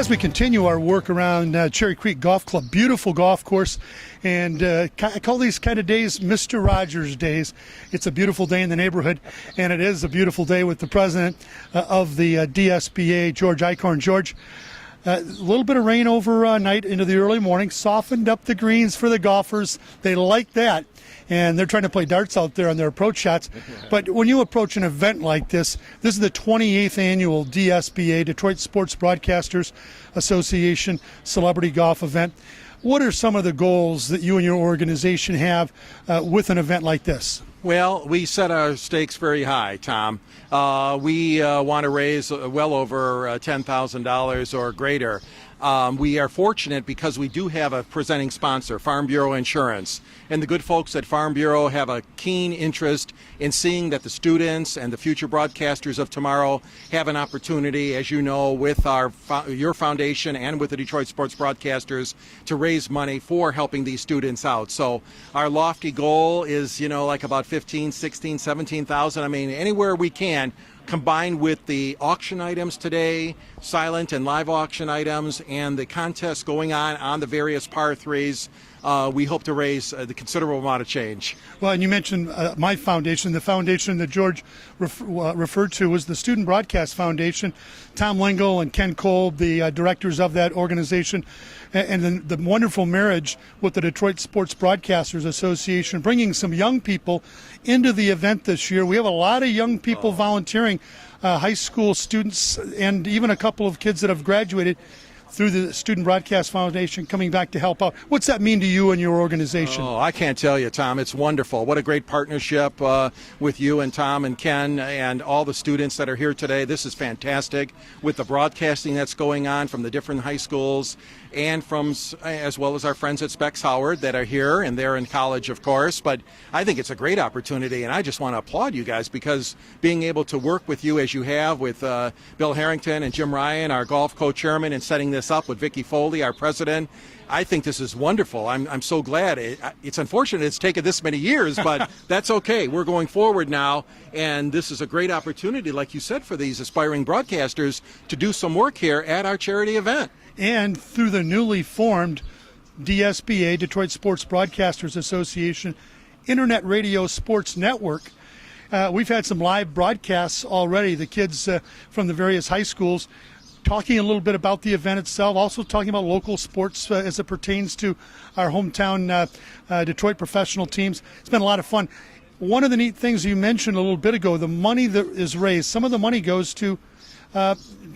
As we continue our work around Cherry Creek Golf Club, beautiful golf course, and I call these kind of days Mr. Rogers days. It's a beautiful day in the neighborhood, and it is a beautiful day with the president of the DSBA, George Eichhorn. George, a little bit of rain overnight into the early morning, softened up the greens for the golfers. They like that, and they're trying to play darts out there on their approach shots. But when you approach an event like this is the 28th annual DSBA, Detroit Sports Broadcasters Association Celebrity Golf Event. What are some of the goals that you and your organization have with an event like this? Well, we set our stakes very high, Tom. We want to raise well over $10,000 or greater. We are fortunate because we do have a presenting sponsor, Farm Bureau Insurance. And the good folks at Farm Bureau have a keen interest in seeing that the students and the future broadcasters of tomorrow have an opportunity, as you know, with your foundation and with the Detroit Sports Broadcasters to raise money for helping these students out. So our lofty goal is, like about 15, 16, 17,000. I mean, anywhere we can, combined with the auction items today, silent and live auction items, and the contests going on the various par threes, we hope to raise the considerable amount of change. Well, and you mentioned my foundation. The foundation that George referred to was the Student Broadcast Foundation. Tom Lingle and Ken Kolb, the directors of that organization, and the wonderful marriage with the Detroit Sports Broadcasters Association, bringing some young people into the event this year. We have a lot of young people volunteering, high school students, and even a couple of kids that have graduated through the Student Broadcast Foundation coming back to help out. What's that mean to you and your organization? Oh, I can't tell you, Tom. It's wonderful. What a great partnership with you and Tom and Ken and all the students that are here today. This is fantastic with the broadcasting that's going on from the different high schools and from, as well as our friends at Specs Howard that are here, and they're in college, of course. But I think it's a great opportunity, and I just want to applaud you guys because being able to work with you as you have with Bill Harrington and Jim Ryan, our golf co-chairman, and setting this up with Vicki Foley, our president, I think this is wonderful. I'm so glad. It's unfortunate it's taken this many years, but that's okay. We're going forward now, and this is a great opportunity, like you said, for these aspiring broadcasters to do some work here at our charity event. And through the newly formed DSBA, Detroit Sports Broadcasters Association, Internet Radio Sports Network, we've had some live broadcasts already. The kids from the various high schools talking a little bit about the event itself, also talking about local sports as it pertains to our hometown Detroit professional teams. It's been a lot of fun. One of the neat things you mentioned a little bit ago, the money that is raised, some of the money goes to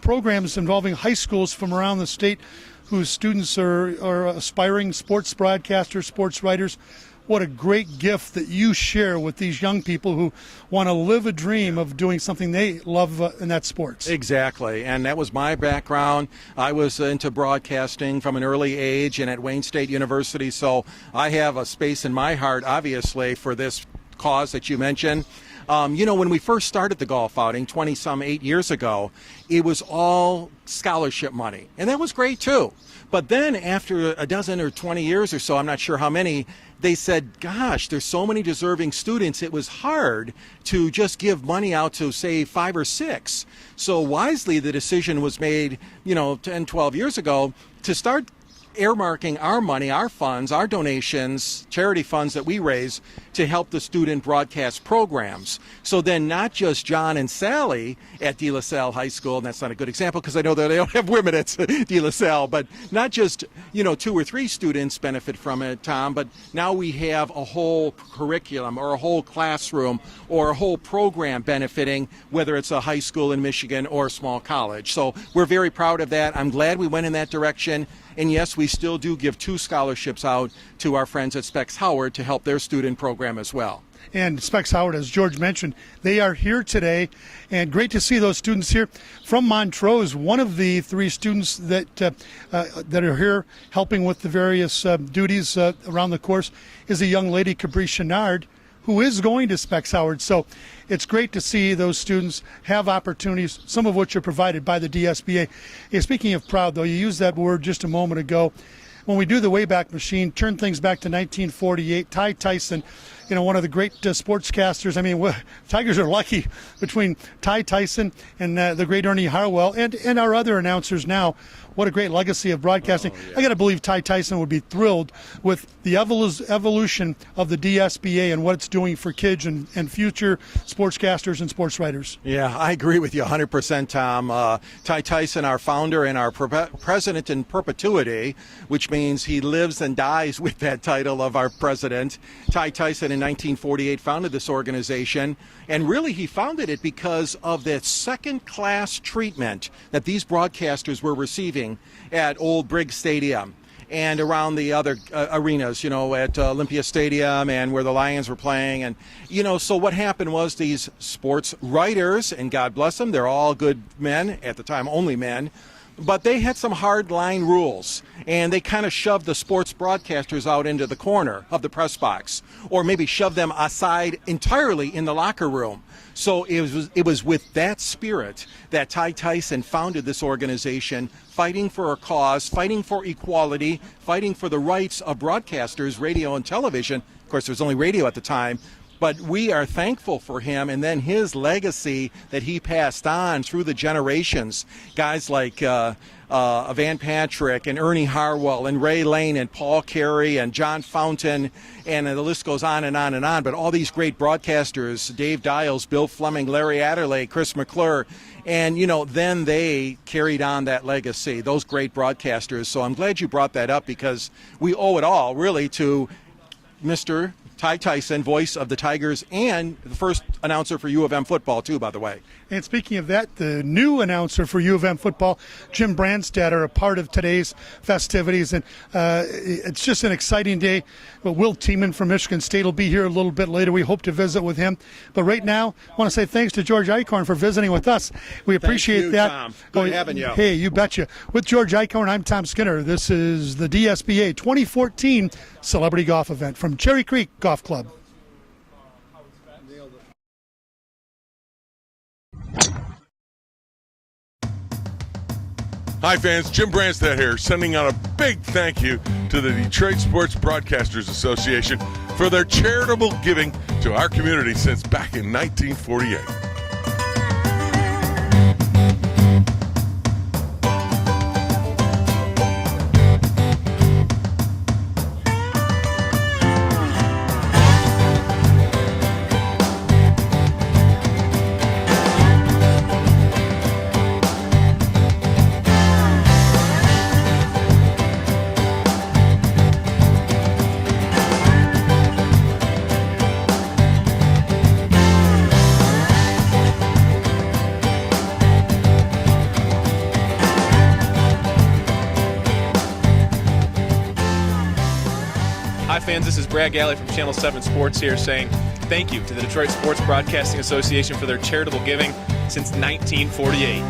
programs involving high schools from around the state whose students are aspiring sports broadcasters, sports writers. What a great gift that you share with these young people who want to live a dream of doing something they love, and that's sports. Exactly, and that was my background. I was into broadcasting from an early age and at Wayne State University, so I have a space in my heart, obviously, for this cause that you mentioned. When we first started the golf outing 8 years ago, it was all scholarship money, and that was great too. But then after a dozen or 20 years or so, I'm not sure how many, they said, gosh, there's so many deserving students, it was hard to just give money out to, say, 5 or 6. So wisely, the decision was made, 10, 12 years ago to start earmarking our money, our funds, our donations, charity funds that we raise to help the student broadcast programs. So then not just John and Sally at De La Salle High School, and that's not a good example because I know that they don't have women at De La Salle, but not just, 2 or 3 students benefit from it, Tom, but now we have a whole curriculum or a whole classroom or a whole program benefiting, whether it's a high school in Michigan or a small college. So we're very proud of that. I'm glad we went in that direction. And yes, we still do give 2 scholarships out to our friends at Specs Howard to help their student program as well. And Specs Howard, as George mentioned, they are here today, and great to see those students here from Montrose. One of the 3 students that are here helping with the various duties around the course is a young lady, Capri Chenard, who is going to Specs Howard. So it's great to see those students have opportunities, some of which are provided by the DSBA. Speaking of proud, though, you used that word just a moment ago. When we do the Wayback Machine, turn things back to 1948, Ty Tyson, one of the great sportscasters. I mean, Tigers are lucky between Ty Tyson and the great Ernie Harwell and our other announcers now. what a great legacy of broadcasting. Oh, yeah. I got to believe Ty Tyson would be thrilled with the evolution of the DSBA and what it's doing for kids and future sportscasters and sports writers. Yeah, I agree with you 100%, Tom. Ty Tyson, our founder and our president in perpetuity, which means he lives and dies with that title of our president. Ty Tyson in 1948 founded this organization, and really he founded it because of that second-class treatment that these broadcasters were receiving at Old Briggs Stadium and around the other arenas, at Olympia Stadium and where the Lions were playing. And, so what happened was these sports writers, and God bless them, they're all good men, at the time only men, but they had some hard line rules, and they kind of shoved the sports broadcasters out into the corner of the press box, or maybe shoved them aside entirely in the locker room. So it was with that spirit that Ty Tyson founded this organization, fighting for a cause, fighting for equality, fighting for the rights of broadcasters, radio and television. Of course, there was only radio at the time. But we are thankful for him, and then his legacy that he passed on through the generations. Guys like Van Patrick and Ernie Harwell and Ray Lane and Paul Carey and John Fountain, and the list goes on and on and on. But all these great broadcasters, Dave Dials, Bill Fleming, Larry Adderley, Chris McClure, and, then they carried on that legacy, those great broadcasters. So I'm glad you brought that up, because we owe it all, really, to Mr. Ty Tyson, voice of the Tigers, and the first announcer for U of M football, too, by the way. And speaking of that, the new announcer for U of M football, Jim Branstad, are a part of today's festivities. And it's just an exciting day. But Will Tiemann from Michigan State will be here a little bit later. We hope to visit with him. But right now, I want to say thanks to George Eichhorn for visiting with us. We appreciate Thank you, that. Tom. Good having you. Hey, you betcha. With George Eichhorn, I'm Tom Skinner. This is the DSBA 2014 Celebrity Golf Event from Cherry Creek Golf Club. Hi fans, Jim Branstad here, sending out a big thank you to the Detroit Sports Broadcasters Association for their charitable giving to our community since back in 1948. Hi fans, this is Brad Galley from Channel 7 Sports here saying thank you to the Detroit Sports Broadcasting Association for their charitable giving since 1948.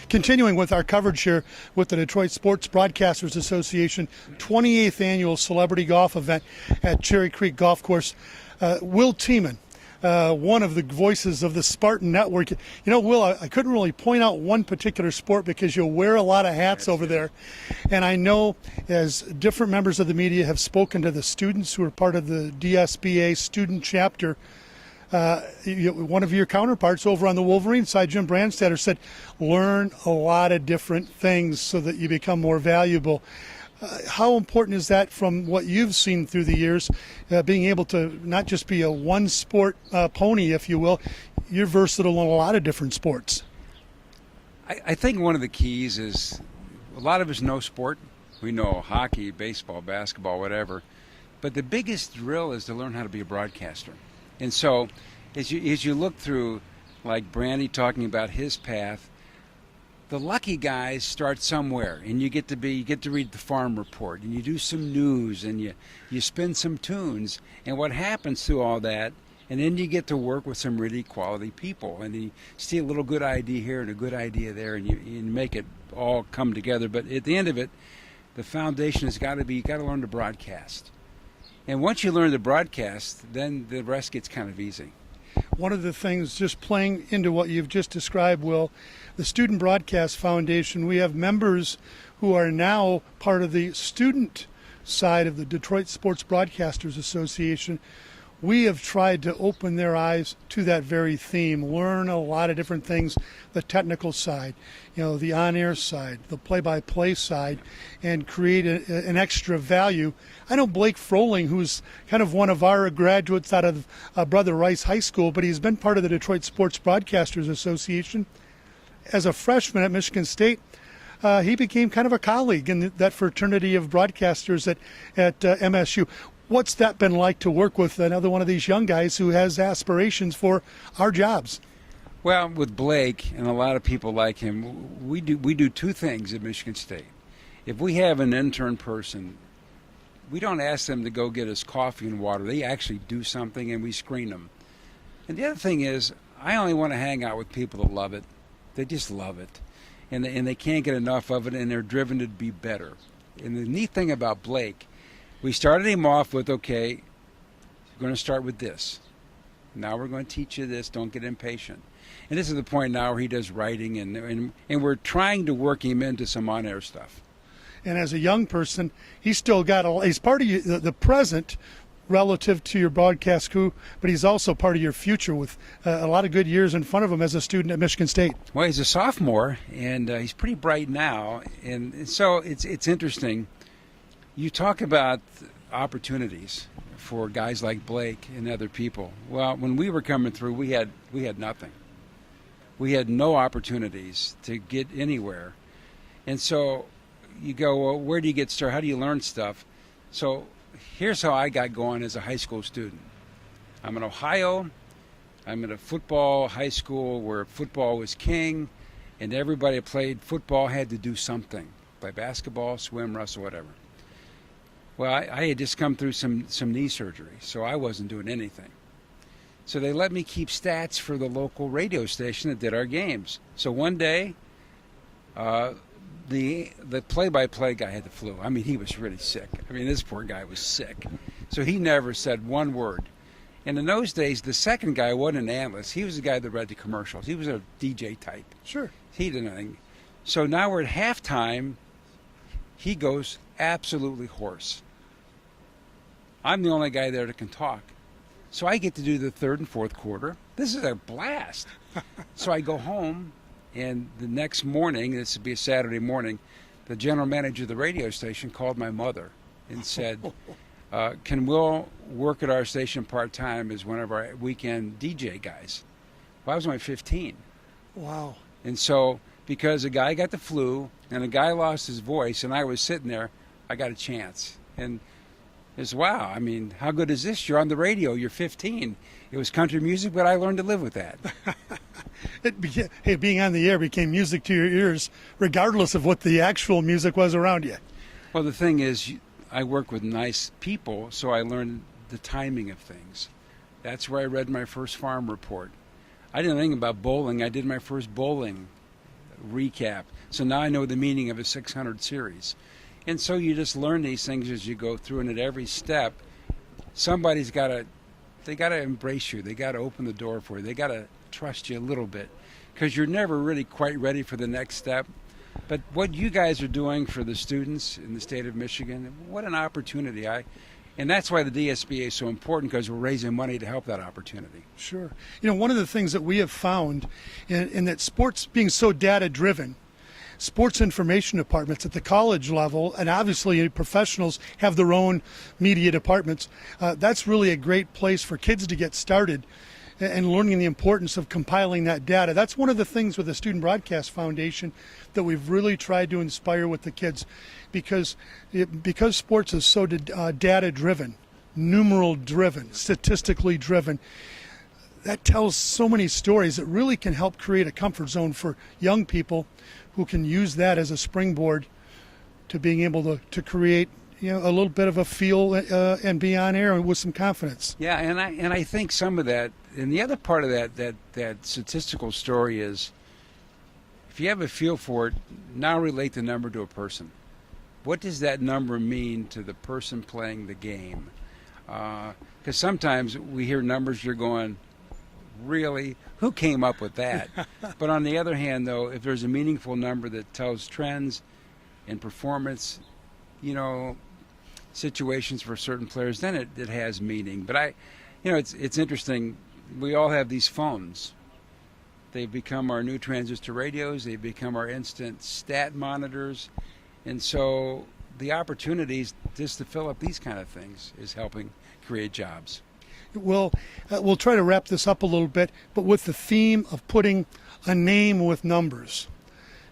Continuing with our coverage here with the Detroit Sports Broadcasters Association 28th Annual Celebrity Golf Event at Cherry Creek Golf Course. Will Tiemann, one of the voices of the Spartan Network. Will, I couldn't really point out one particular sport because you wear a lot of hats over there. And I know as different members of the media have spoken to the students who are part of the DSBA student chapter, one of your counterparts over on the Wolverine side, Jim Branstad, said, learn a lot of different things so that you become more valuable. How important is that from what you've seen through the years, being able to not just be a one-sport pony, if you will? You're versatile in a lot of different sports. I think one of the keys is a lot of us know sport. We know hockey, baseball, basketball, whatever. But the biggest drill is to learn how to be a broadcaster. And so as you look through, like Brandy talking about his path, the lucky guys start somewhere, and you get to read the Farm Report, and you do some news, and you spin some tunes, and what happens through all that, and then you get to work with some really quality people, and you see a little good idea here and a good idea there, and you make it all come together. But at the end of it, the foundation has got to be, you got to learn to broadcast. And once you learn to broadcast, then the rest gets kind of easy. One of the things, just playing into what you've just described, Will, the Student Broadcast Foundation, we have members who are now part of the student side of the Detroit Sports Broadcasters Association. We have tried to open their eyes to that very theme, learn a lot of different things, the technical side, the on-air side, the play-by-play side, and create an extra value. I know Blake Froling, who's kind of one of our graduates out of Brother Rice High School, but he's been part of the Detroit Sports Broadcasters Association. As a freshman at Michigan State, he became kind of a colleague in that fraternity of broadcasters at MSU. What's that been like to work with another one of these young guys who has aspirations for our jobs? Well, with Blake and a lot of people like him, we do two things at Michigan State. If we have an intern person, we don't ask them to go get us coffee and water. They actually do something, and we screen them. And the other thing is, I only want to hang out with people that love it. They just love it. And they can't get enough of it, and they're driven to be better. And the neat thing about Blake, we started him off with, okay, we're going to start with this. Now we're going to teach you this. Don't get impatient. And this is the point now where he does writing, and we're trying to work him into some on-air stuff. And as a young person, he's still got he's part of the present relative to your broadcast crew, but he's also part of your future with a lot of good years in front of him as a student at Michigan State. Well, he's a sophomore, and he's pretty bright now. And so it's interesting. You talk about opportunities for guys like Blake and other people. Well, when we were coming through, we had nothing. We had no opportunities to get anywhere. And so you go, well, where do you get started? How do you learn stuff? So here's how I got going as a high school student. I'm in Ohio. I'm at a football high school where football was king, and everybody that played football had to do something. Play basketball, swim, wrestle, whatever. Well, I had just come through some knee surgery, so I wasn't doing anything. So they let me keep stats for the local radio station that did our games. So one day, the play-by-play guy had the flu. I mean, he was really sick. I mean, this poor guy was sick. So he never said one word. And in those days, the second guy wasn't an analyst. He was the guy that read the commercials. He was a DJ type. Sure. He did nothing. So now we're at halftime. He goes absolutely hoarse. I'm the only guy there that can talk. So I get to do the third and fourth quarter. This is a blast. So I go home, and the next morning, this would be a Saturday morning, the general manager of the radio station called my mother and said, can Will work at our station part-time as one of our weekend DJ guys? Well, I was only 15. Wow. And so because a guy got the flu and a guy lost his voice and I was sitting there, I got a chance. And it's, wow, I mean, how good is this? You're on the radio, you're 15. It was country music, but I learned to live with that. Being on the air became music to your ears, regardless of what the actual music was around you. Well, the thing is, I work with nice people, so I learned the timing of things. That's where I read my first farm report. I didn't know anything about bowling. I did my first bowling recap. So now I know the meaning of a 600 series. And so you just learn these things as you go through, and at every step, somebody's got to, they got to embrace you. They got to open the door for you. They got to trust you a little bit, because you're never really quite ready for the next step. But what you guys are doing for the students in the state of Michigan, what an opportunity. And that's why the DSBA is so important, because we're raising money to help that opportunity. Sure. One of the things that we have found in that sports being so data-driven, sports information departments at the college level, and obviously professionals have their own media departments, that's really a great place for kids to get started and learning the importance of compiling that data. That's one of the things with the Student Broadcast Foundation that we've really tried to inspire with the kids, because sports is so data-driven, numeral-driven, statistically driven. That tells so many stories that really can help create a comfort zone for young people who can use that as a springboard to being able to create a little bit of a feel and be on air with some confidence. Yeah, and I think some of that, and the other part of that statistical story is, if you have a feel for it, now relate the number to a person. What does that number mean to the person playing the game? Because sometimes we hear numbers, you're going, really? Who came up with that? But on the other hand, though, if there's a meaningful number that tells trends in performance, situations for certain players, then it has meaning. But it's interesting. We all have these phones. They've become our new transistor radios. They've become our instant stat monitors. And so the opportunities just to fill up these kind of things is helping create jobs. Well, we'll try to wrap this up a little bit, but with the theme of putting a name with numbers.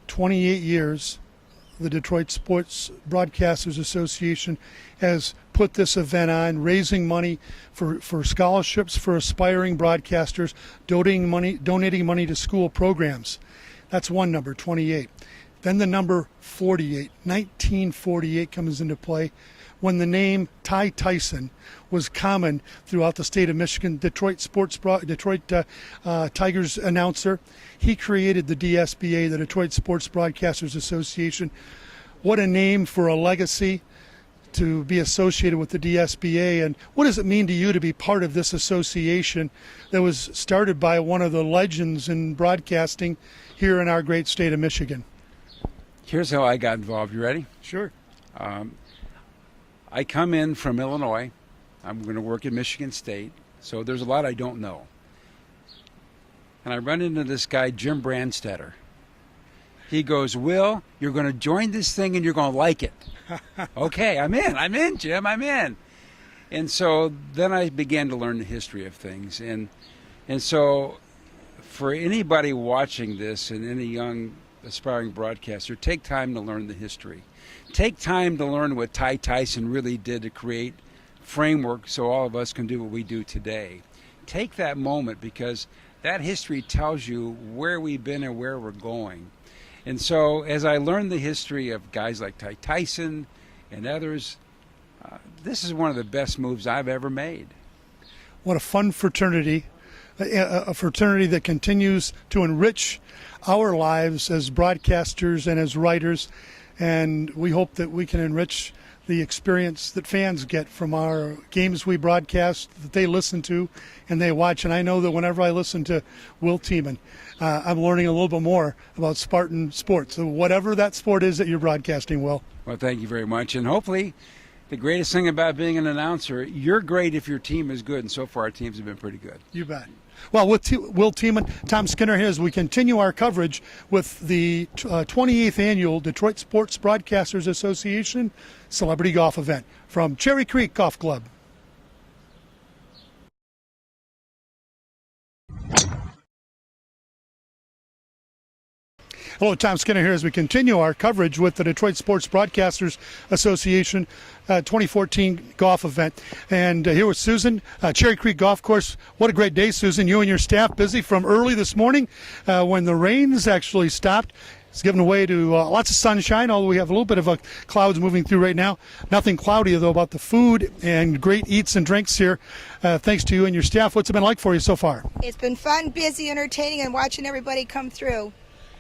28 years, the Detroit Sports Broadcasters Association has put this event on, raising money for scholarships for aspiring broadcasters, donating money to school programs. That's one number, 28. Then the number 48, 1948 comes into play when the name Ty Tyson was common throughout the state of Michigan. Detroit Tigers announcer. He created the DSBA, the Detroit Sports Broadcasters Association. What a name for a legacy to be associated with the DSBA. And what does it mean to you to be part of this association that was started by one of the legends in broadcasting here in our great state of Michigan? Here's how I got involved. You ready? Sure. I come in from Illinois. I'm going to work at Michigan State, so there's a lot I don't know. And I run into this guy, Jim Brandstetter. He goes, Will, you're going to join this thing and you're going to like it. Okay, I'm in, Jim, I'm in. And so then I began to learn the history of things. And so for anybody watching this and any young aspiring broadcaster, take time to learn the history. Take time to learn what Ty Tyson really did to create framework so all of us can do what we do today. Take that moment, because that history tells you where we've been and where we're going. And so as I learned the history of guys like Ty Tyson and others, this is one of the best moves I've ever made. What a fun fraternity, a fraternity that continues to enrich our lives as broadcasters and as writers. And we hope that we can enrich the experience that fans get from our games we broadcast, that they listen to and they watch. And I know that whenever I listen to Will Tiemann, I'm learning a little bit more about Spartan sports. So whatever that sport is that you're broadcasting, Will. Well, thank you very much. And hopefully the greatest thing about being an announcer, you're great if your team is good. And so far our teams have been pretty good. You bet. Well, with Will Tiemann, Tom Skinner here as we continue our coverage with the 28th Annual Detroit Sports Broadcasters Association Celebrity Golf Event from Cherry Creek Golf Club. Hello, Tom Skinner here as we continue our coverage with the Detroit Sports Broadcasters Association 2014 golf event. And here with Susan, Cherry Creek Golf Course. What a great day, Susan. You and your staff busy from early this morning when the rains actually stopped. It's given way to lots of sunshine, although we have a little bit of clouds moving through right now. Nothing cloudy, though, about the food and great eats and drinks here. Thanks to you and your staff. What's it been like for you so far? It's been fun, busy, entertaining, and watching everybody come through.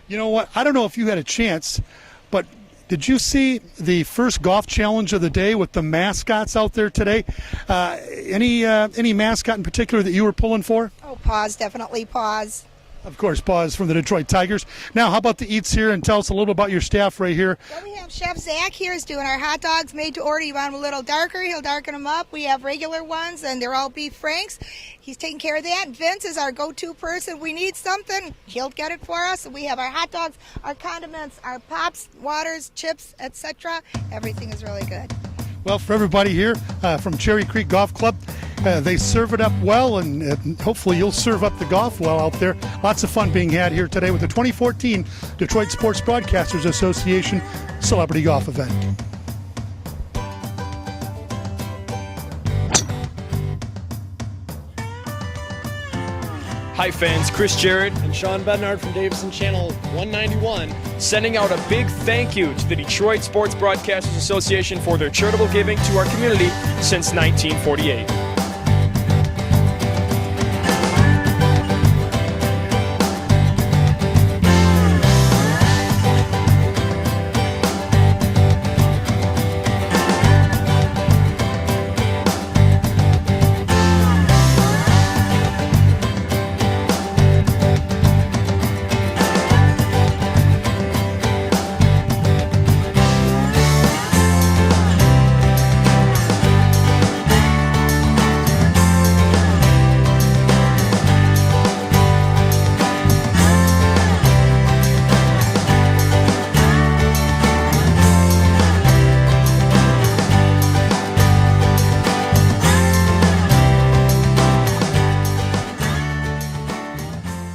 You know what? I don't know if you had a chance, but did you see the first golf challenge of the day with the mascots out there today? Any mascot in particular that you were pulling for? Oh, Paws, definitely Paws. Of course, Paws from the Detroit Tigers. Now, how about the eats here, and tell us a little about your staff right here. Well, we have Chef Zach here is doing our hot dogs made to order. You want them a little darker, he'll darken them up. We have regular ones, and they're all beef franks. He's taking care of that. Vince is our go-to person. We need something, he'll get it for us. We have our hot dogs, our condiments, our pops, waters, chips, etc. Everything is really good. Well, for everybody here from Cherry Creek Golf Club, they serve it up well, and hopefully you'll serve up the golf well out there. Lots of fun being had here today with the 2014 Detroit Sports Broadcasters Association Celebrity Golf Event. Hi fans, Chris Jarrett and Shawn Bednard from Davison Channel 191 sending out a big thank you to the Detroit Sports Broadcasters Association for their charitable giving to our community since 1948.